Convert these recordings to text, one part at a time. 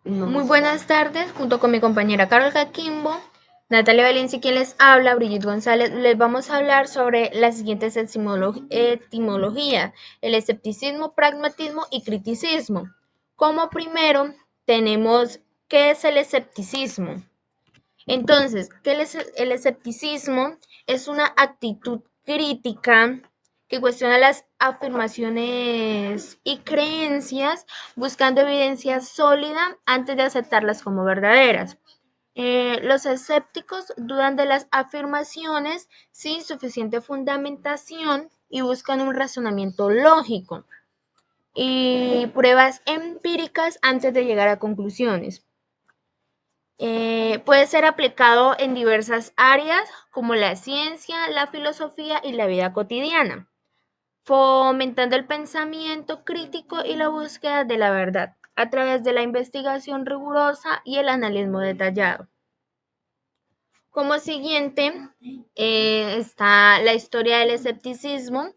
Muy buenas tardes, junto con mi compañera Carol Jaquimbo, Natalia Valencia, quien les habla, Brigitte González, les vamos a hablar sobre las siguientes etimologías: el escepticismo, pragmatismo y criticismo. Como primero tenemos, ¿qué es el escepticismo? Entonces, ¿qué es el escepticismo? Es una actitud crítica que cuestiona las afirmaciones y creencias buscando evidencia sólida antes de aceptarlas como verdaderas. Los escépticos dudan de las afirmaciones sin suficiente fundamentación y buscan un razonamiento lógico y pruebas empíricas antes de llegar a conclusiones. Puede ser aplicado en diversas áreas como la ciencia, la filosofía y la vida cotidiana, fomentando el pensamiento crítico y la búsqueda de la verdad a través de la investigación rigurosa y el análisis detallado. Como siguiente está la historia del escepticismo,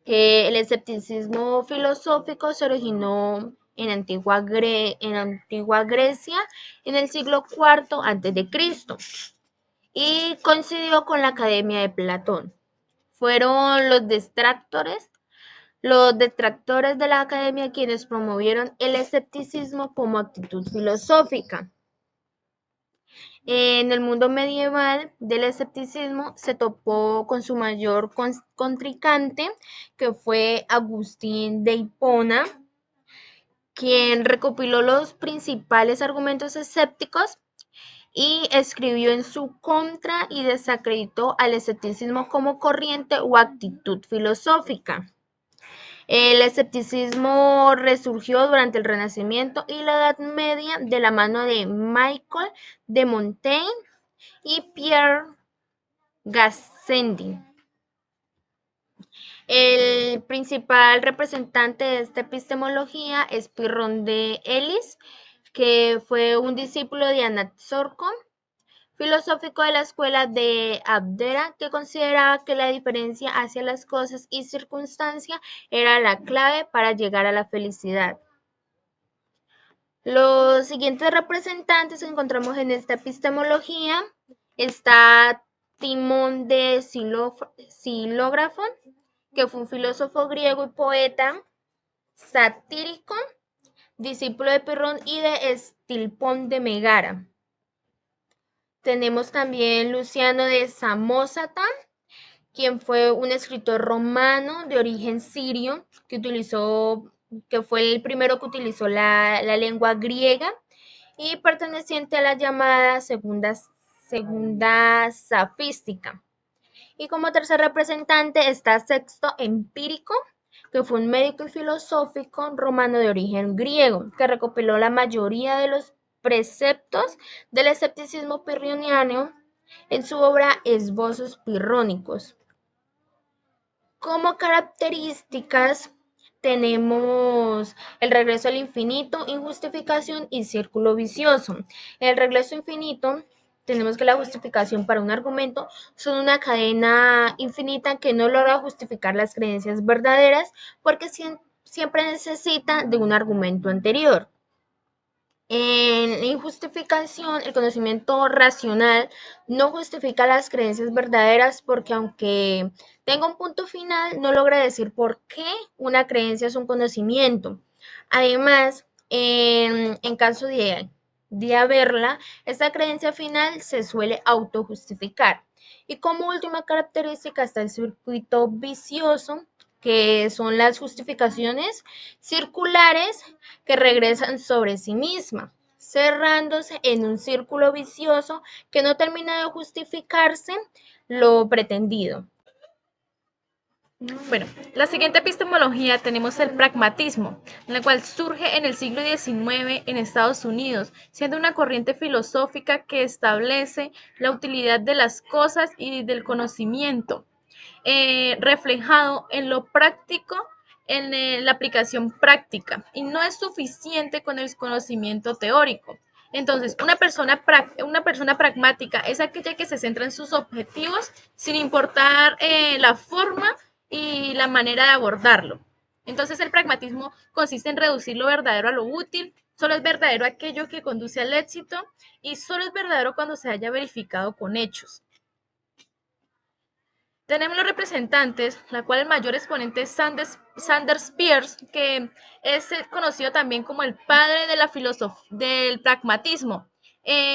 que el escepticismo filosófico se originó en antigua Grecia en el siglo IV a.C. y coincidió con la Academia de Platón. Fueron los detractores de la Academia quienes promovieron el escepticismo como actitud filosófica. En el mundo medieval del escepticismo se topó con su mayor contrincante, que fue Agustín de Hipona, quien recopiló los principales argumentos escépticos y escribió en su contra y desacreditó al escepticismo como corriente o actitud filosófica. El escepticismo resurgió durante el Renacimiento y la Edad Media de la mano de Michel de Montaigne y Pierre Gassendi. El principal representante de esta epistemología es Pirrón de Elis, que fue un discípulo de Anaxarco, filosófico de la escuela de Abdera, que consideraba que la diferencia hacia las cosas y circunstancias era la clave para llegar a la felicidad. Los siguientes representantes que encontramos en esta epistemología está Timón de Silógrafo, que fue un filósofo griego y poeta satírico, discípulo de Pirrón y de Estilpón de Megara. Tenemos también Luciano de Samosata, quien fue un escritor romano de origen sirio que fue el primero que utilizó la lengua griega y perteneciente a la llamada segunda safística. Y como tercer representante está Sexto Empírico, que fue un médico y filosófico romano de origen griego, que recopiló la mayoría de los preceptos del escepticismo pirroniano en su obra Esbozos Pirrónicos. Como características tenemos el regreso al infinito, injustificación y círculo vicioso. El regreso infinito, tenemos que la justificación para un argumento son una cadena infinita que no logra justificar las creencias verdaderas porque siempre necesita de un argumento anterior. En injustificación, el conocimiento racional no justifica las creencias verdaderas porque aunque tenga un punto final, no logra decir por qué una creencia es un conocimiento. Además, en caso de haberla, esta creencia final se suele autojustificar. Y como última característica está el circuito vicioso, que son las justificaciones circulares que regresan sobre sí misma, cerrándose en un círculo vicioso que no termina de justificarse lo pretendido. Bueno, la siguiente epistemología tenemos el pragmatismo, la cual surge en el siglo XIX en Estados Unidos, siendo una corriente filosófica que establece la utilidad de las cosas y del conocimiento, reflejado en lo práctico, en la aplicación práctica, y no es suficiente con el conocimiento teórico. Entonces, una persona pragmática es aquella que se centra en sus objetivos sin importar la forma y la manera de abordarlo. Entonces, el pragmatismo consiste en reducir lo verdadero a lo útil, Solo es verdadero aquello que conduce al éxito y solo es verdadero cuando se haya verificado con hechos. Tenemos los representantes, la cual el mayor exponente es Sanders Peirce, que es conocido también como el padre de la del pragmatismo,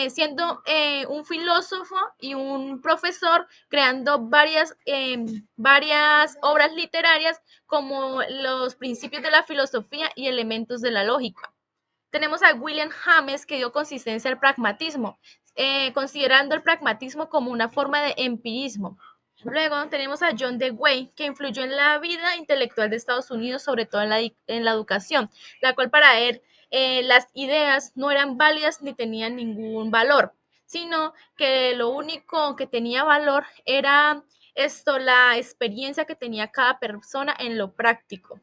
siendo un filósofo y un profesor, creando varias obras literarias como los principios de la filosofía y elementos de la lógica. Tenemos a William James, que dio consistencia al pragmatismo, considerando el pragmatismo como una forma de empirismo. Luego tenemos a John Dewey, que influyó en la vida intelectual de Estados Unidos, sobre todo en la educación, la cual para él las ideas no eran válidas ni tenían ningún valor, sino que lo único que tenía valor era la experiencia que tenía cada persona en lo práctico.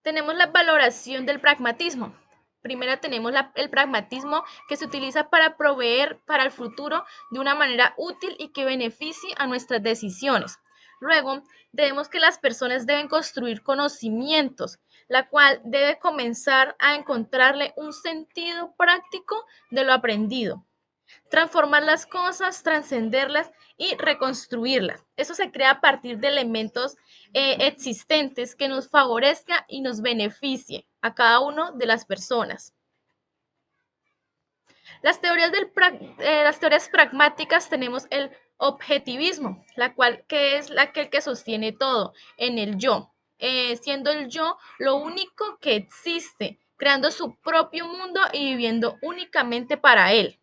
Tenemos la valoración del pragmatismo. Primero tenemos el pragmatismo que se utiliza para proveer para el futuro de una manera útil y que beneficie a nuestras decisiones. Luego, tenemos que las personas deben construir conocimientos, la cual debe comenzar a encontrarle un sentido práctico de lo aprendido, transformar las cosas, trascenderlas y reconstruirlas. Eso se crea a partir de elementos existentes que nos favorezca y nos beneficie a cada uno de las personas. Las teorías pragmáticas tenemos el objetivismo, la cual que es aquel que sostiene todo en el yo, siendo el yo lo único que existe, creando su propio mundo y viviendo únicamente para él.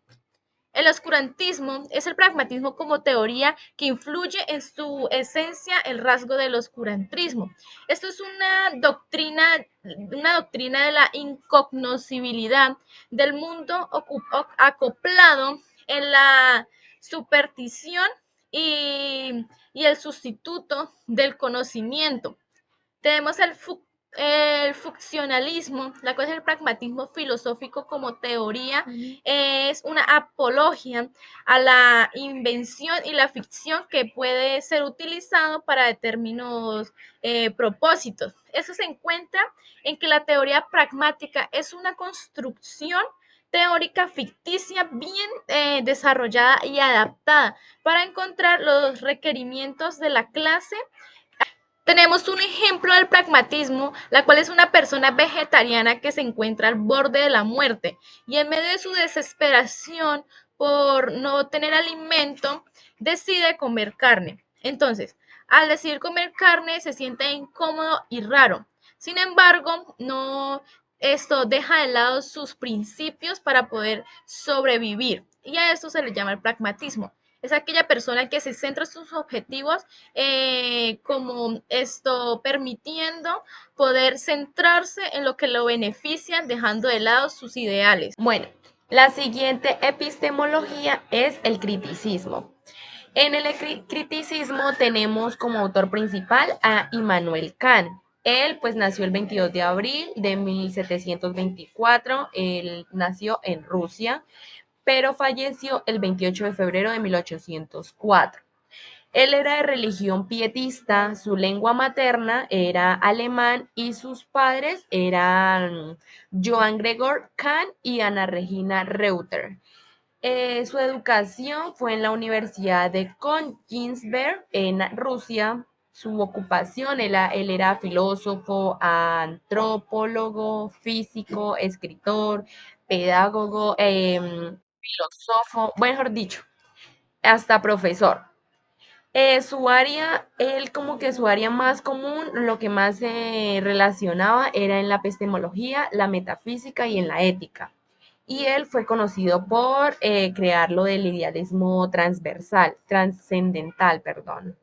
El oscurantismo es el pragmatismo como teoría que influye en su esencia el rasgo del oscurantismo. Esto es una doctrina de la incognoscibilidad del mundo acoplado en la superstición y el sustituto del conocimiento. Tenemos el funcionalismo, la cosa del pragmatismo filosófico como teoría, es una apología a la invención y la ficción que puede ser utilizado para determinados propósitos. Eso se encuentra en que la teoría pragmática es una construcción teórica ficticia bien desarrollada y adaptada para encontrar los requerimientos de la clase. Tenemos un ejemplo del pragmatismo, la cual es una persona vegetariana que se encuentra al borde de la muerte y en medio de su desesperación por no tener alimento, decide comer carne. Entonces, al decidir comer carne, se siente incómodo y raro. Sin embargo, no esto deja de lado sus principios para poder sobrevivir. Y a esto se le llama el pragmatismo. Es aquella persona que se centra en sus objetivos como esto permitiendo poder centrarse en lo que lo benefician, dejando de lado sus ideales. Bueno, la siguiente epistemología es el criticismo. En el criticismo tenemos como autor principal a Immanuel Kant. Él pues nació el 22 de abril de 1724, él nació en Rusia, pero falleció el 28 de febrero de 1804. Él era de religión pietista, su lengua materna era alemán y sus padres eran Johann Gregor Kant y Ana Regina Reuter. Su educación fue en la Universidad de Königsberg, en Rusia. Su ocupación, él era filósofo, antropólogo, físico, escritor, pedagogo, filósofo, mejor dicho, hasta profesor. Su área, él como que su área más común, lo que más se relacionaba era en la epistemología, la metafísica y en la ética. Y él fue conocido por crear lo del idealismo transversal, trascendental, perdón.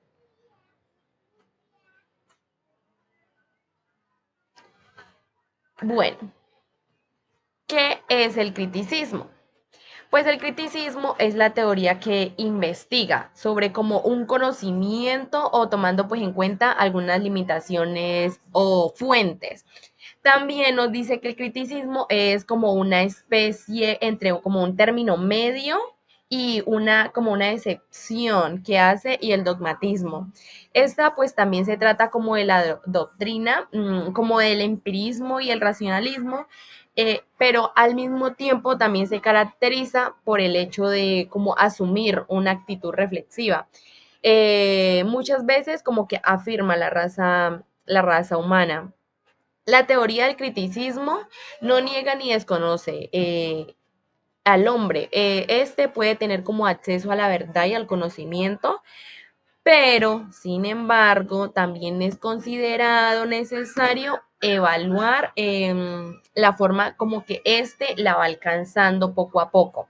Bueno, ¿qué es el criticismo? Pues el criticismo es la teoría que investiga sobre como un conocimiento o tomando pues en cuenta algunas limitaciones o fuentes. También nos dice que el criticismo es como una especie entre como un término medio y una como una excepción que hace y el dogmatismo. Esta pues también se trata como de la doctrina, como del empirismo y el racionalismo, pero al mismo tiempo también se caracteriza por el hecho de como asumir una actitud reflexiva. Muchas veces como que afirma la raza humana. La teoría del criticismo no niega ni desconoce al hombre. Este puede tener como acceso a la verdad y al conocimiento, pero sin embargo también es considerado necesario evaluar la forma como que éste la va alcanzando poco a poco.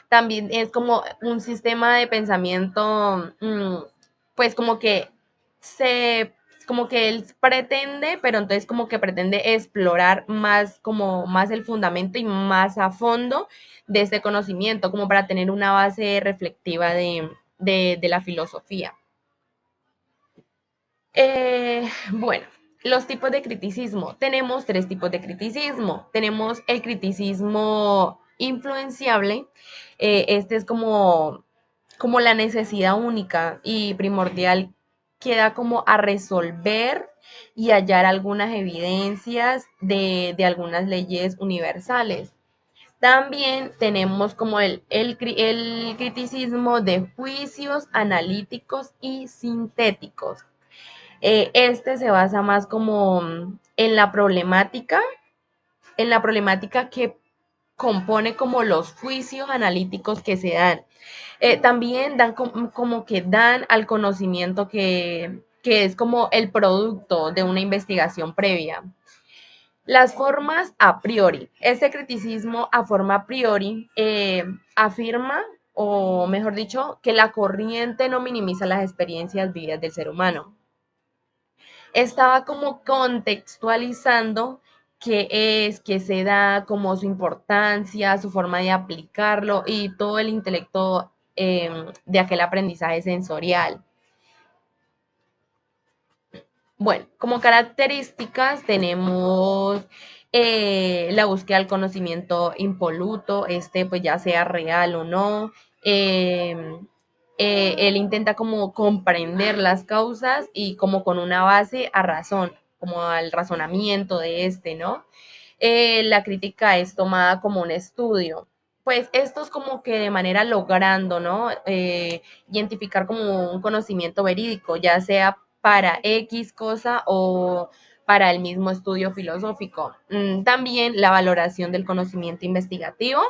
También es como un sistema de pensamiento, pues como que se, como que él pretende, pero entonces como que pretende explorar más, como más el fundamento y más a fondo de este conocimiento, como para tener una base reflectiva de la filosofía. Bueno, los tipos de criticismo. Tenemos tres tipos de criticismo. Tenemos el criticismo influenciable. Este es como la necesidad única y primordial que da como a resolver y hallar algunas evidencias de algunas leyes universales. También tenemos como el criticismo de juicios analíticos y sintéticos. Este se basa más como en la problemática que compone como los juicios analíticos que se dan. También dan como que dan al conocimiento que es como el producto de una investigación previa. Las formas a priori. Este criticismo a forma a priori afirma, o mejor dicho, que la corriente no minimiza las experiencias vividas del ser humano. Estaba como contextualizando qué es, qué se da, como su importancia, su forma de aplicarlo y todo el intelecto de aquel aprendizaje sensorial. Bueno, como características tenemos la búsqueda del conocimiento impoluto, este pues ya sea real o no. eh, Él intenta como comprender las causas y como con una base a razón, como al razonamiento de este, ¿no? La crítica es tomada como un estudio. Pues esto es como que de manera logrando, ¿no? Identificar como un conocimiento verídico, ya sea para X cosa o para el mismo estudio filosófico. También la valoración del conocimiento investigativo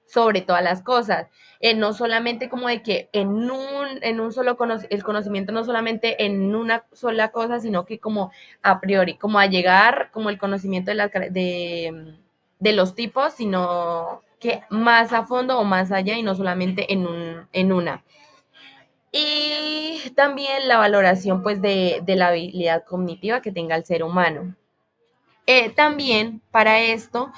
sobre todas las cosas. No solamente como de que en un solo el conocimiento no solamente en una sola cosa, sino que como a priori, como a llegar como el conocimiento de los tipos, sino que más a fondo o más allá y no solamente en una. Y también la valoración pues de la habilidad cognitiva que tenga el ser humano. También para esto,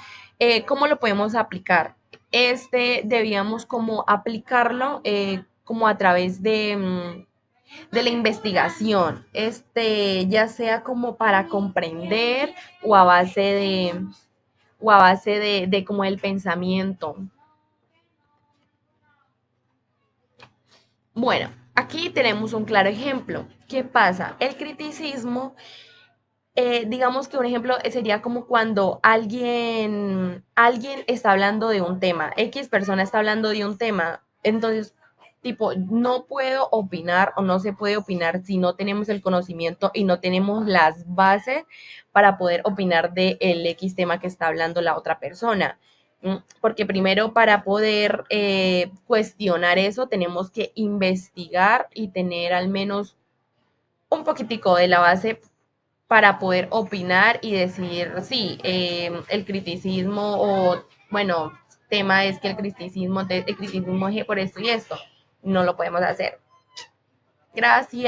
¿cómo lo podemos aplicar? Este debíamos como aplicarlo como a través de la investigación, ya sea como para comprender o a base de como el pensamiento. Bueno, aquí tenemos un claro ejemplo. ¿Qué pasa? El criticismo, digamos que un ejemplo sería como cuando alguien está hablando de un tema, X persona está hablando de un tema, entonces, tipo, no puedo opinar o no se puede opinar si no tenemos el conocimiento y no tenemos las bases para poder opinar de el X tema que está hablando la otra persona. Porque primero para poder cuestionar eso tenemos que investigar y tener al menos un poquitico de la base para poder opinar y decir, sí, el criticismo o, bueno, tema es que el criticismo es por esto y esto. No lo podemos hacer. Gracias.